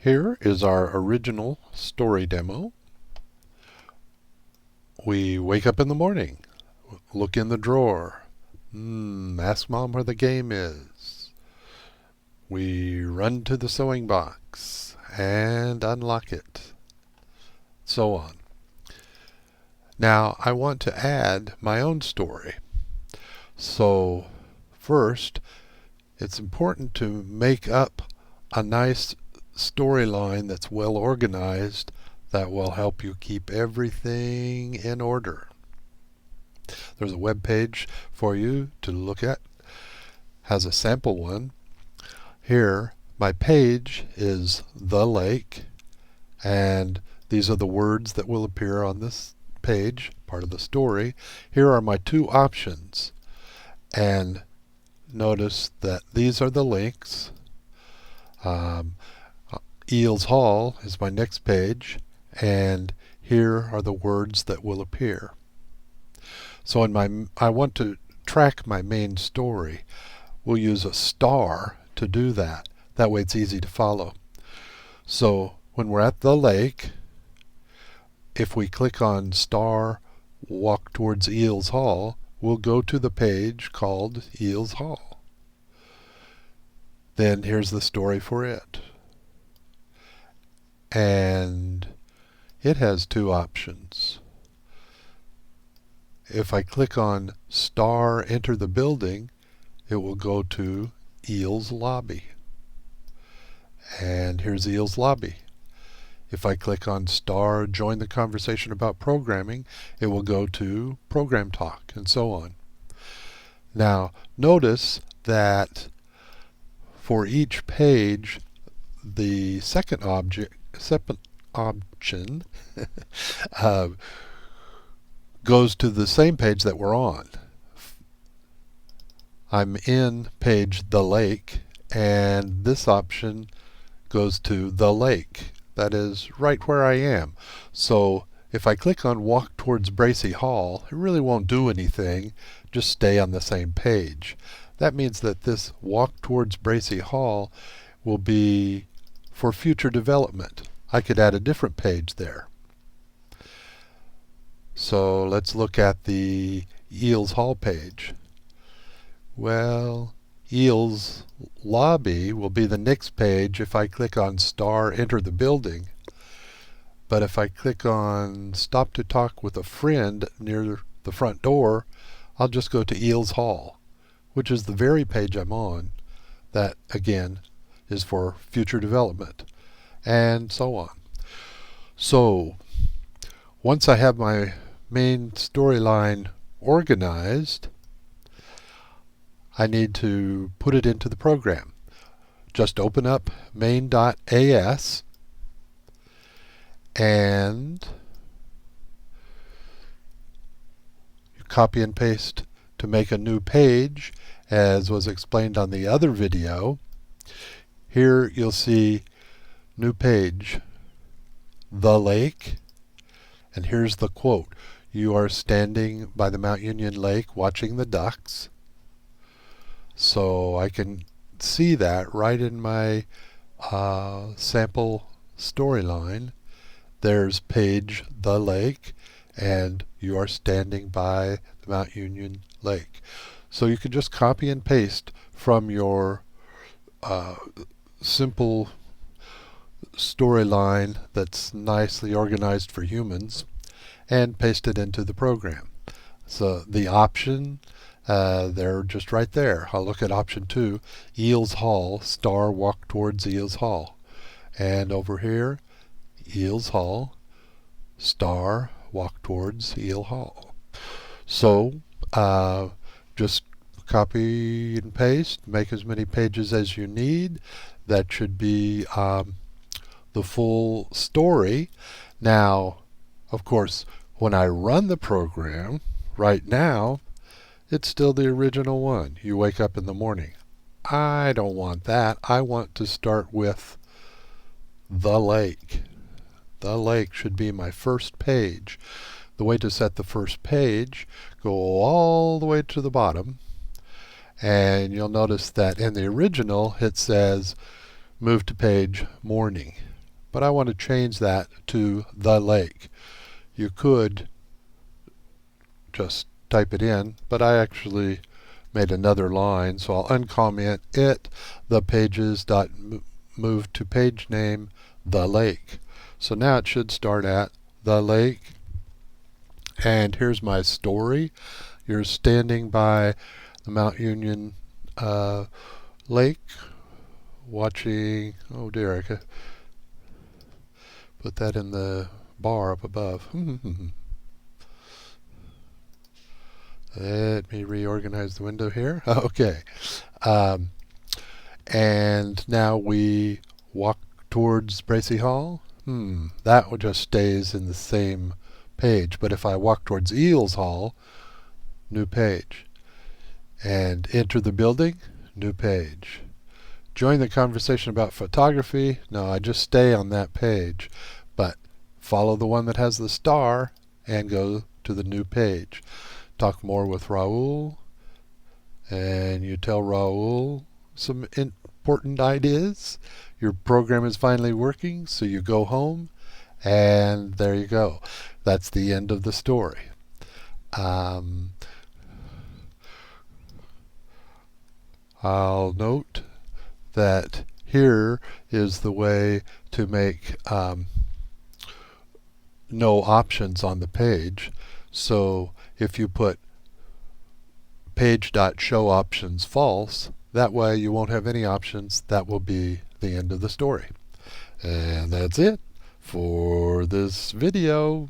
Here is our original story demo. We wake up in the morning, look in the drawer, ask Mom where the game is. We run to the sewing box and unlock it, so on. Now I want to add my own story. So first, it's important to make up a nice storyline that's well organized that will help you keep everything in order. There's a web page for you to look at. Has a sample one. Here, my page is the lake, and these are the words that will appear on this page, part of the story. Here are my two options, and notice that these are the links. Eels Hall is my next page, and here are the words that will appear. So I want to track my main story. We'll use a star to do that. That way it's easy to follow. So when we're at the lake, if we click on star walk towards Eels Hall, we'll go to the page called Eels Hall. Then here's the story for it. And it has two options. If I click on star enter the building, it will go to Eels Lobby. And here's Eels Lobby. If I click on star join the conversation about programming, it will go to Program Talk, and so on. Now notice that for each page, the second option goes to the same page that we're on. I'm in page the lake, and this option goes to the lake. That is right where I am. So if I click on walk towards Bracy Hall, it really won't do anything, just stay on the same page. That means that this walk towards Bracy Hall will be for future development. I could add a different page there. So let's look at the Eels Hall page. Well, Eels Lobby will be the next page if I click on star enter the building. But if I click on stop to talk with a friend near the front door, I'll just go to Eels Hall, which is the very page I'm on. That again is for future development, and so on. So once I have my main storyline organized, I need to put it into the program. Just open up main.as and you copy and paste to make a new page, as was explained on the other video. Here you'll see new page, the lake, and here's the quote. You are standing by the Mount Union Lake watching the ducks. So I can see that right in my sample storyline. There's page the lake, and you are standing by the Mount Union Lake. So you can just copy and paste from your simple storyline that's nicely organized for humans and paste it into the program. So the option, they're just right there. I'll look at option 2, Eels Hall, star walk towards Eels Hall. And over here, Eels Hall, star walk towards Eel Hall. So just copy and paste, make as many pages as you need. That should be the full story. Now, of course, when I run the program, right now, it's still the original one. You wake up in the morning. I don't want that. I want to start with the lake. The lake should be my first page. The way to set the first page, go all the way to the bottom, and you'll notice that in the original it says move to page morning. but I want to change that to the lake. You could just type it in, but I actually made another line, so I'll uncomment it, the pages dot move to page name the lake. So now it should start at the lake, and here's my story. You're standing by the Mount Union lake watching, oh dear, I could put that in the bar up above. Let me reorganize the window here. Okay. And now we walk towards Bracy Hall. That just stays in the same page. But if I walk towards Eels Hall, new page. And enter the building, new page. Join the conversation about photography. No, I just stay on that page. But follow the one that has the star and go to the new page. Talk more with Raul, and you tell Raul some important ideas. Your program is finally working, so you go home, and there you go. That's the end of the story. I'll note that here is the way to make no options on the page. So if you put page.showOptions false, that way you won't have any options. That will be the end of the story. And that's it for this video.